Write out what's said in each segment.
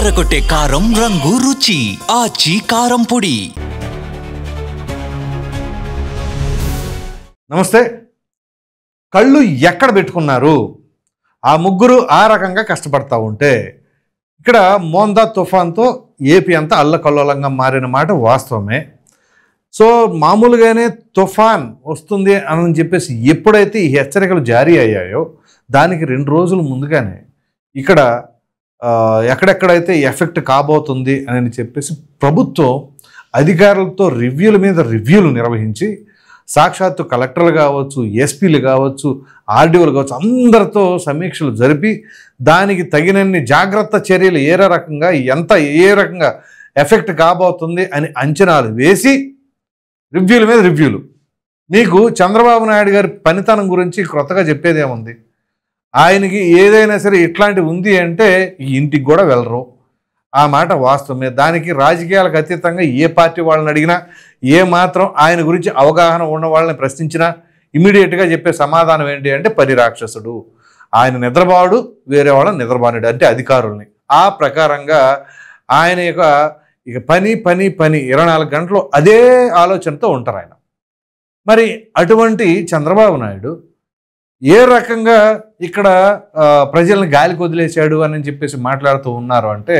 అదరగొట్టే కారం రంగు రుచి ఆచి కారం పొడి. నమస్తే. కళ్ళు ఎక్కడ పెట్టుకున్నారు? ఆ ముగ్గురు ఆ రకంగా కష్టపడతా ఉంటే ఇక్కడ మోందా తుఫాన్తో ఏపీ అంతా అల్లకల్లోలంగా మారిన మాట వాస్తవమే. సో మామూలుగానే తుఫాన్ వస్తుంది అని చెప్పేసి ఎప్పుడైతే ఈ హెచ్చరికలు జారీ అయ్యాయో దానికి 2 రోజుల ముందుగానే ఇక్కడ ఎక్కడెక్కడైతే ఎఫెక్ట్ కాబోతుంది అని చెప్పేసి ప్రభుత్వం అధికారులతో రివ్యూల మీద రివ్యూలు నిర్వహించి సాక్షాత్తు కలెక్టర్లు కావచ్చు, ఎస్పీలు కావచ్చు, ఆర్డీఓలు కావచ్చు, అందరితో సమీక్షలు జరిపి దానికి తగినన్ని జాగ్రత్త చర్యలు ఏ రకంగా ఎఫెక్ట్ కాబోతుంది అని అంచనాలు వేసి రివ్యూల మీద రివ్యూలు. మీకు చంద్రబాబు నాయుడు గారి పనితనం గురించి కొత్తగా చెప్పేదేముంది? ఆయనకి ఏదైనా సరే ఇట్లాంటివి ఉంది అంటే ఈ ఇంటికి కూడా వెళ్ళరు. ఆ మాట వాస్తవమే. దానికి రాజకీయాలకు అతీతంగా ఏ పార్టీ వాళ్ళని అడిగినా, ఏ మాత్రం ఆయన గురించి అవగాహన ఉన్న వాళ్ళని ప్రశ్నించినా ఇమీడియట్గా చెప్పే సమాధానం ఏంటి అంటే పరిరాక్షసుడు, ఆయన నిద్రబావుడు, వేరే వాళ్ళని నిద్రబానుడు అంటే అధికారుల్ని. ఆ ప్రకారంగా ఆయన ఇక పని 24 గంటలు అదే ఆలోచనతో ఉంటారు ఆయన. మరి అటువంటి చంద్రబాబు నాయుడు ఏ రకంగా ఇక్కడ ప్రజల్ని గాలికి వదిలేశాడు అని చెప్పేసి మాట్లాడుతూ ఉన్నారు అంటే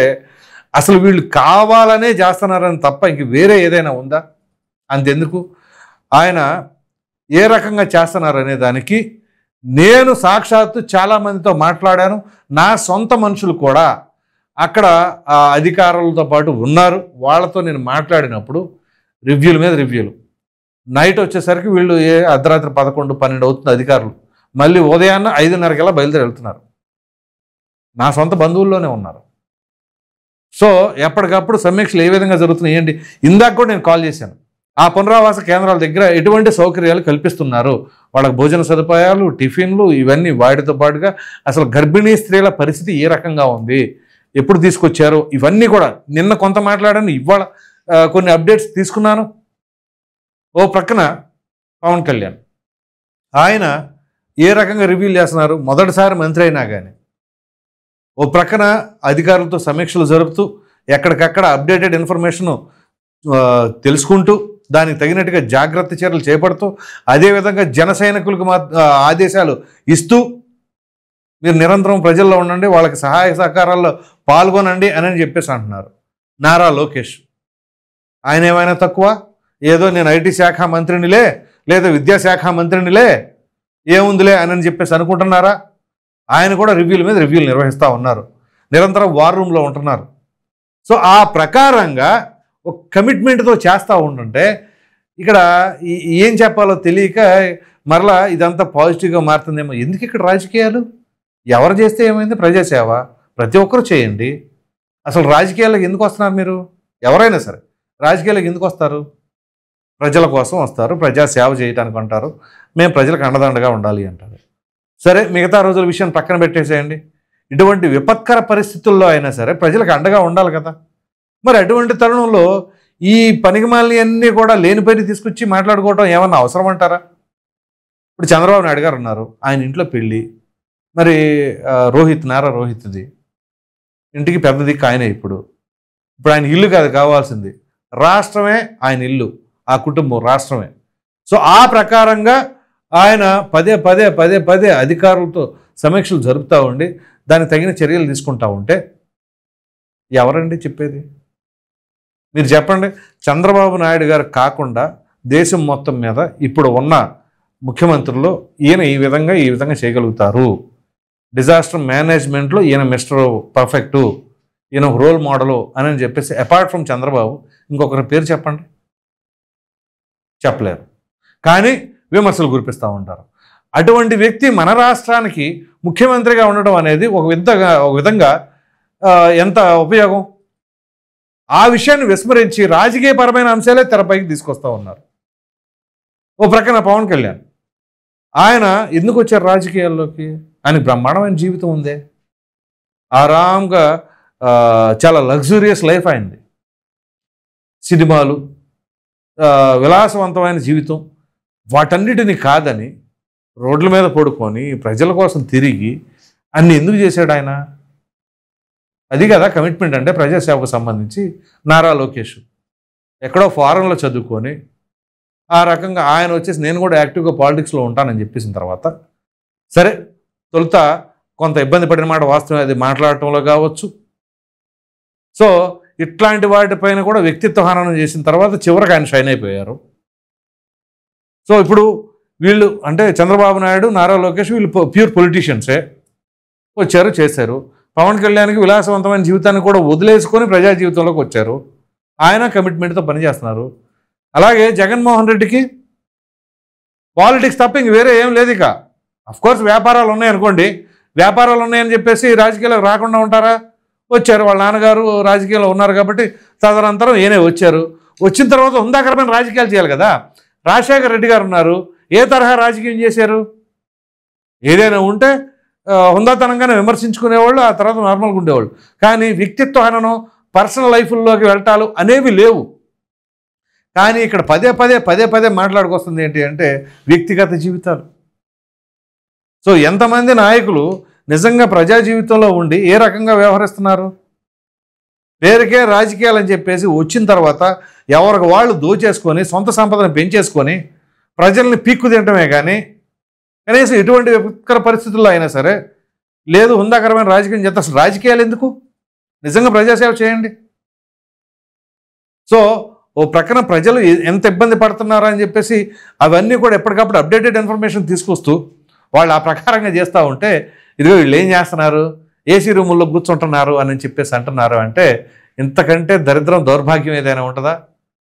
అసలు వీళ్ళు కావాలనే చేస్తున్నారని తప్ప ఇంక వేరే ఏదైనా ఉందా? అంతెందుకు ఆయన ఏ రకంగా చేస్తున్నారనే దానికి నేను సాక్షాత్తు చాలామందితో మాట్లాడాను. నా సొంత మనుషులు కూడా అక్కడ అధికారులతో పాటు ఉన్నారు. వాళ్ళతో నేను మాట్లాడినప్పుడు రివ్యూల మీద రివ్యూలు. నైట్ వచ్చేసరికి వీళ్ళు అర్ధరాత్రి 11, 12 అవుతుంది అధికారులు. మళ్ళీ ఉదయాన్న 5:30 బయలుదేరి వెళ్తున్నారు. నా సొంత బంధువుల్లోనే ఉన్నారు. సో ఎప్పటికప్పుడు సమీక్షలు ఏ విధంగా జరుగుతున్నాయి ఏంటి? ఇందాక కూడా నేను కాల్ చేశాను. ఆ పునరావాస కేంద్రాల దగ్గర ఎటువంటి సౌకర్యాలు కల్పిస్తున్నారు, వాళ్ళకి భోజన సదుపాయాలు, టిఫిన్లు, ఇవన్నీ వాటితో పాటుగా అసలు గర్భిణీ స్త్రీల పరిస్థితి ఏ రకంగా ఉంది, ఎప్పుడు తీసుకొచ్చారు, ఇవన్నీ కూడా నిన్న కొంత మాట్లాడాను, ఇవాళ కొన్ని అప్డేట్స్ తీసుకున్నాను. ఓ ప్రక్కన పవన్ కళ్యాణ్ ఆయన ఏ రకంగా రివ్యూలు చేస్తున్నారు, మొదటిసారి మంత్రి అయినా కానీ ఓ ప్రక్కన అధికారులతో సమీక్షలు జరుపుతూ ఎక్కడికక్కడ అప్డేటెడ్ ఇన్ఫర్మేషను తెలుసుకుంటూ దానికి తగినట్టుగా జాగ్రత్త చర్యలు చేపడుతూ అదేవిధంగా జన సైనికులకు ఆదేశాలు ఇస్తూ మీరు నిరంతరం ప్రజల్లో ఉండండి, వాళ్ళకి సహాయ సహకారాల్లో పాల్గొనండి అని చెప్పేసి అంటున్నారు. నారా లోకేష్ ఆయన ఏమైనా తక్కువ? ఏదో నేను ఐటీ శాఖ మంత్రినిలే లేదా విద్యాశాఖ మంత్రినిలే ఏముందిలే అని చెప్పేసి అనుకుంటున్నారా? ఆయన కూడా రివ్యూల మీద రివ్యూలు నిర్వహిస్తూ ఉన్నారు, నిరంతరం వార్ రూమ్లో ఉంటున్నారు. సో ఆ ప్రకారంగా ఒక కమిట్మెంట్తో చేస్తూ ఉంటుంటే ఇక్కడ ఏం చెప్పాలో తెలియక మరలా ఇదంతా పాజిటివ్గా మారుతుందేమో. ఎందుకు ఇక్కడ రాజకీయాలు? ఎవరు చేస్తే ఏమైంది? ప్రజాసేవ ప్రతి ఒక్కరు చేయండి. అసలు రాజకీయాలకు ఎందుకు వస్తున్నారు మీరు? ఎవరైనా సరే రాజకీయాలకు ఎందుకు వస్తారు? ప్రజల కోసం వస్తారు, ప్రజాసేవ చేయడానికి అంటారు, మేము ప్రజలకు అండదండగా ఉండాలి అంటారు. సరే మిగతా రోజుల విషయం పక్కన పెట్టేసేయండి. ఇటువంటి విపత్కర పరిస్థితుల్లో అయినా సరే ప్రజలకు అండగా ఉండాలి కదా. మరి అటువంటి తరుణంలో ఈ పనికిమాలిని అన్నీ కూడా లేనిపోయి తీసుకొచ్చి మాట్లాడుకోవటం ఏమన్నా అవసరం అంటారా? ఇప్పుడు చంద్రబాబు నాయుడు గారు ఉన్నారు, ఆయన ఇంట్లో పెళ్ళి, మరి నారా రోహిత్ది ఇంటికి పెద్ద దిక్కు ఆయనే. ఇప్పుడు ఆయన ఇల్లు కాదు కావాల్సింది, రాష్ట్రమే ఆయన ఇల్లు, ఆ కుటుంబం రాష్ట్రమే. సో ఆ ప్రకారంగా ఆయన పదే అధికారులతో సమీక్షలు జరుపుతూ ఉండి దానికి తగిన చర్యలు తీసుకుంటూ ఉంటే ఎవరండి చెప్పేది? మీరు చెప్పండి. చంద్రబాబు నాయుడు గారు కాకుండా దేశం మొత్తం మీద ఇప్పుడు ఉన్న ముఖ్యమంత్రులు ఈయన ఈ విధంగా చేయగలుగుతారు. డిజాస్టర్ మేనేజ్మెంట్లో ఈయన మిస్టర్ పర్ఫెక్టు, ఈయన రోల్ మోడలు అని చెప్పేసి అపార్ట్ ఫ్రమ్ చంద్రబాబు ఇంకొకరి పేరు చెప్పండి. చెప్పలేరు. కానీ విమర్శలు కురిపిస్తూ ఉంటారు. అటువంటి వ్యక్తి మన రాష్ట్రానికి ముఖ్యమంత్రిగా ఉండడం అనేది ఒక విధంగా ఎంత ఉపయోగం? ఆ విషయాన్ని విస్మరించి రాజకీయపరమైన అంశాలే తెరపైకి తీసుకొస్తూ ఉన్నారు. ఓ ప్రక్కన పవన్ కళ్యాణ్ ఆయన ఎందుకు వచ్చారు రాజకీయాల్లోకి? ఆయన బ్రహ్మాండమైన జీవితం ఉందే, ఆరాంగా చాలా లగ్జూరియస్ లైఫ్ అయింది, సినిమాలు, విలాసవంతమైన జీవితం, వాటన్నిటిని కాదని రోడ్ల మీద పడుకొని ప్రజల కోసం తిరిగి అన్ని ఎందుకు చేశాడు ఆయన? అది కదా కమిట్మెంట్ అంటే ప్రజాసేవకు సంబంధించి. నారా లోకేష్ ఎక్కడో ఫారెన్లో చదువుకొని ఆ రకంగా ఆయన వచ్చేసి నేను కూడా యాక్టివ్గా పాలిటిక్స్లో ఉంటానని చెప్పేసిన తర్వాత సరే తొలుత కొంత ఇబ్బంది పడిన మాట వాస్తవం, అది మాట్లాడటంలో కావచ్చు. సో ఇట్లాంటి వాటిపైన కూడా వ్యక్తిత్వ హననం చేసిన తర్వాత చివరికి ఆయన షైన్ అయిపోయారు. సో ఇప్పుడు వీళ్ళు అంటే చంద్రబాబు నాయుడు, నారా లోకేష్ వీళ్ళు ప్యూర్ పొలిటీషియన్సే, వచ్చారు చేశారు. పవన్ కళ్యాణ్కి విలాసవంతమైన జీవితాన్ని కూడా వదిలేసుకొని ప్రజా జీవితంలోకి వచ్చారు. ఆయన కమిట్మెంట్తో పనిచేస్తున్నారు. అలాగే జగన్మోహన్ రెడ్డికి పాలిటిక్స్ తప్ప ఇంక వేరే ఏం లేదు. ఇక అఫ్కోర్స్ వ్యాపారాలు ఉన్నాయనుకోండి, వ్యాపారాలు ఉన్నాయని చెప్పేసి రాజకీయాలకు రాకుండా ఉంటారా? వచ్చారు. వాళ్ళ నాన్నగారు రాజకీయాల్లో ఉన్నారు కాబట్టి తదనంతరం ఈయనే వచ్చారు. వచ్చిన తర్వాత హుందాకరమైన రాజకీయాలు చేయాలి కదా. రాజశేఖర రెడ్డి గారు ఉన్నారు, ఏ తరహా రాజకీయం చేశారు? ఏదైనా ఉంటే హుందాతనంగానే విమర్శించుకునేవాళ్ళు, ఆ తర్వాత నార్మల్గా ఉండేవాళ్ళు. కానీ వ్యక్తిత్వ హననం, పర్సనల్ లైఫ్ల్లోకి వెళ్ళటాలు అనేవి లేవు. కానీ ఇక్కడ పదే పదే మాట్లాడుకొస్తుంది ఏంటి అంటే వ్యక్తిగత జీవితాలు. సో ఎంతమంది నాయకులు నిజంగా ప్రజా జీవితంలో ఉండి ఏ రకంగా వ్యవహరిస్తున్నారు? పేరుకే రాజకీయాలు అని చెప్పేసి వచ్చిన తర్వాత ఎవరికి వాళ్ళు దోచేసుకొని సొంత సంపదను పెంచేసుకొని ప్రజల్ని పీక్కు తినటమే కానీ కనీసం ఎటువంటి విపత్కర పరిస్థితుల్లో అయినా సరే లేదు హుందాకరమైన రాజకీయం చేస్తే అసలు రాజకీయాలు ఎందుకు? నిజంగా ప్రజాసేవ చేయండి. సో ఓ ప్రక్కన ప్రజలు ఎంత ఇబ్బంది పడుతున్నారో అని చెప్పేసి అవన్నీ కూడా ఎప్పటికప్పుడు అప్డేటెడ్ ఇన్ఫర్మేషన్ తీసుకొస్తూ వాళ్ళు ఆ ప్రకారంగా చేస్తూ ఉంటే ఇదిగో వీళ్ళు ఏం చేస్తున్నారు, ఏసీ రూముల్లో కూర్చుంటున్నారు అని చెప్పేసి అంటున్నారు. అంటే ఇంతకంటే దరిద్రం దౌర్భాగ్యం ఏదైనా ఉంటుందా?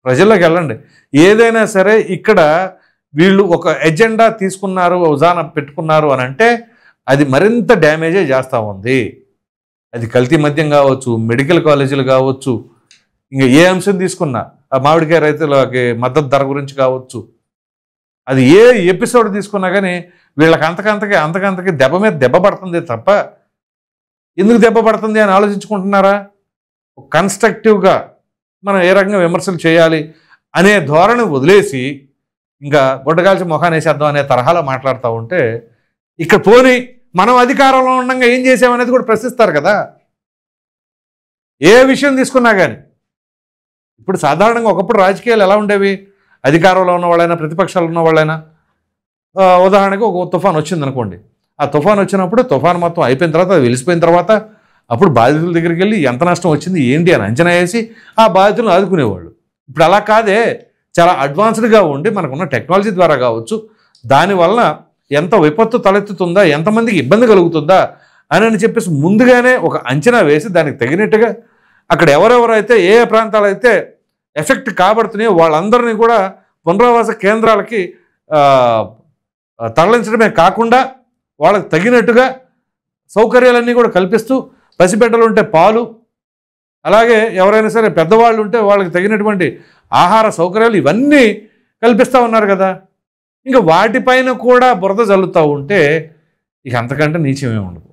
ప్రజల్లోకి వెళ్ళండి. ఏదైనా సరే ఇక్కడ వీళ్ళు ఒక ఎజెండా తీసుకున్నారు, ఉదాహరణ పెట్టుకున్నారు అని అంటే అది మరింత డ్యామేజే చేస్తూ ఉంది. అది కల్తీ మద్యం కావచ్చు, మెడికల్ కాలేజీలు కావచ్చు, ఇంకా ఏ అంశం తీసుకున్నా ఆ మామిడికాయ రైతులకి మద్దతు ధర గురించి కావచ్చు, అది ఏ ఎపిసోడ్ తీసుకున్నా కానీ వీళ్ళకి అంతకంతకి దెబ్బ మీద దెబ్బ పడుతుంది తప్ప ఎందుకు దెబ్బ పడుతుంది అని ఆలోచించుకుంటున్నారా? కన్స్ట్రక్టివ్గా మనం ఏ రకంగా విమర్శలు చేయాలి అనే ధోరణి వదిలేసి ఇంకా గుడ్డగాల్చి మొఖాన్ని వేసేద్దాం అనే తరహాలో మాట్లాడుతూ ఉంటే ఇక్కడ పోనీ మనం అధికారంలో ఉండగా ఏం చేసామనేది కూడా ప్రశ్నిస్తారు కదా. ఏ విషయం తీసుకున్నా కానీ ఇప్పుడు సాధారణంగా ఒకప్పుడు రాజకీయాలు ఎలా ఉండేవి? అధికారంలో ఉన్న వాళ్ళైనా ప్రతిపక్షాలు ఉన్న వాళ్ళైనా ఉదాహరణకు ఒక తుఫాన్ వచ్చింది అనుకోండి, ఆ తుఫాన్ వచ్చినప్పుడు తుఫాన్ మొత్తం అయిపోయిన తర్వాత అది వెలిసిపోయిన తర్వాత అప్పుడు బాధితుల దగ్గరికి వెళ్ళి ఎంత నష్టం వచ్చింది ఏంటి అని అంచనా వేసి ఆ బాధితులను ఆదుకునేవాళ్ళు. ఇప్పుడు అలా కాదే, చాలా అడ్వాన్స్డ్గా ఉండి మనకున్న టెక్నాలజీ ద్వారా కావచ్చు దానివల్ల ఎంత విపత్తు తలెత్తుతుందా, ఎంతమందికి ఇబ్బంది కలుగుతుందా అని చెప్పేసి ముందుగానే ఒక అంచనా వేసి దానికి తగినట్టుగా అక్కడ ఎవరెవరైతే ఏ ప్రాంతాలైతే ఎఫెక్ట్ కాబడుతున్నాయో వాళ్ళందరినీ కూడా పునరావాస కేంద్రాలకి తరలించడమే కాకుండా వాళ్ళకి తగినట్టుగా సౌకర్యాలన్నీ కూడా కల్పిస్తూ పసిబిడ్డలు ఉంటే పాలు, అలాగే ఎవరైనా సరే పెద్దవాళ్ళు ఉంటే వాళ్ళకి తగినటువంటి ఆహార సౌకర్యాలు ఇవన్నీ కల్పిస్తూ ఉన్నారు కదా. ఇంకా వాటిపైన కూడా బురద జల్లుతూ ఉంటే ఇక అంతకంటే నీచమే ఉండదు.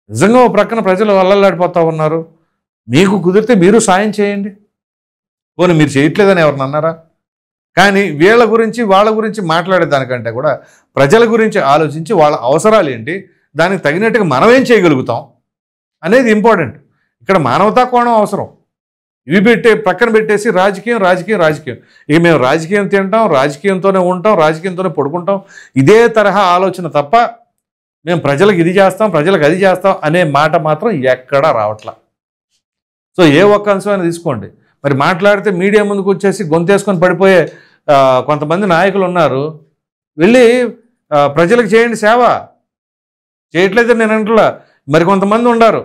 నిజంగా ఓ ప్రక్కన ప్రజలు అల్లల్లాడిపోతూ ఉన్నారు. మీకు కుదిరితే మీరు సాయం చేయండి, పోనీ మీరు చేయట్లేదని ఎవరిని అన్నారా? కానీ వీళ్ళ గురించి వాళ్ళ గురించి మాట్లాడేదానికంటే కూడా ప్రజల గురించి ఆలోచించి వాళ్ళ అవసరాలు ఏంటి, దానికి తగినట్టుగా మనం ఏం చేయగలుగుతాం అనేది ఇంపార్టెంట్. ఇక్కడ మానవతా కోణం అవసరం. ఇవి పక్కన పెట్టేసి రాజకీయం ఇక మేము రాజకీయం తింటాం, రాజకీయంతోనే ఉంటాం, రాజకీయంతోనే పడుకుంటాం, ఇదే తరహా ఆలోచన తప్ప మేము ప్రజలకు ఇది చేస్తాం, ప్రజలకు అది చేస్తాం అనే మాట మాత్రం ఎక్కడా రావట్లా. సో ఏ ఒక్క అంశమైనా తీసుకోండి, మరి మాట్లాడితే మీడియా ముందుకు వచ్చేసి గొంతేసుకొని పడిపోయే కొంతమంది నాయకులు ఉన్నారు. వెళ్ళి ప్రజలకు చేయండి సేవ, చేయట్లేదు నేను అంటున్నా. మరి కొంతమంది ఉన్నారు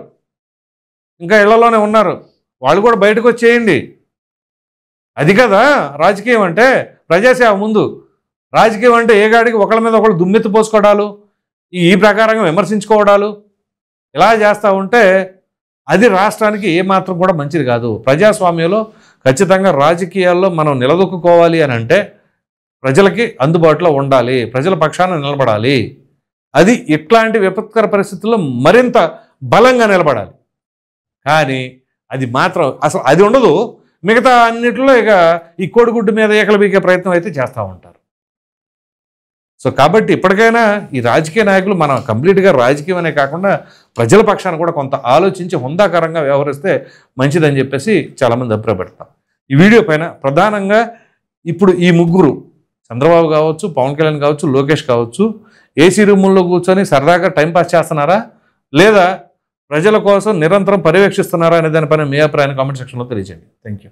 ఇంకా ఇళ్లలోనే ఉన్నారు, వాళ్ళు కూడా బయటకు వచ్చి చేయండి. అది కదా రాజకీయం అంటే. ప్రజాసేవ ముందు. రాజకీయం అంటే ఏ గాడికి ఒకళ్ళ మీద ఒకళ్ళు దుమ్మెత్తి పోసుకోవడాలు, ఈ ప్రకారంగా విమర్శించుకోవడాలు ఇలా చేస్తూ ఉంటే అది రాష్ట్రానికి ఏమాత్రం కూడా మంచిది కాదు. ప్రజాస్వామ్యంలో ఖచ్చితంగా రాజకీయాల్లో మనం నిలదొక్కుకోవాలి అని అంటే ప్రజలకి అందుబాటులో ఉండాలి, ప్రజల పక్షాన నిలబడాలి. అది ఇట్లాంటి విపత్కర పరిస్థితుల్లో మరింత బలంగా నిలబడాలి. కానీ అది మాత్రం అసలు అది ఉండదు. మిగతా అన్నింటిలో ఇక ఈ కోడిగుడ్డు మీద ఏకలు బీకే ప్రయత్నం అయితే చేస్తూ ఉంటారు. సో కాబట్టి ఇప్పటికైనా ఈ రాజకీయ నాయకులు మనం కంప్లీట్గా రాజకీయం అనే కాకుండా ప్రజల పక్షాన కూడా కొంత ఆలోచించి హుందాకరంగా వ్యవహరిస్తే మంచిదని చెప్పేసి చాలామంది అభిప్రాయపడతారు. ఈ వీడియో పైన ప్రధానంగా ఇప్పుడు ఈ ముగ్గురు చంద్రబాబు కావచ్చు, పవన్ కళ్యాణ్ కావచ్చు, లోకేష్ కావచ్చు ఏసీ రూముల్లో కూర్చొని సరదాగా టైంపాస్ చేస్తున్నారా లేదా ప్రజల కోసం నిరంతరం పర్యవేక్షిస్తున్నారా అనే దానిపైన మీ అభిప్రాయాన్ని కామెంట్ సెక్షన్లో తెలియజేయండి. Thank you.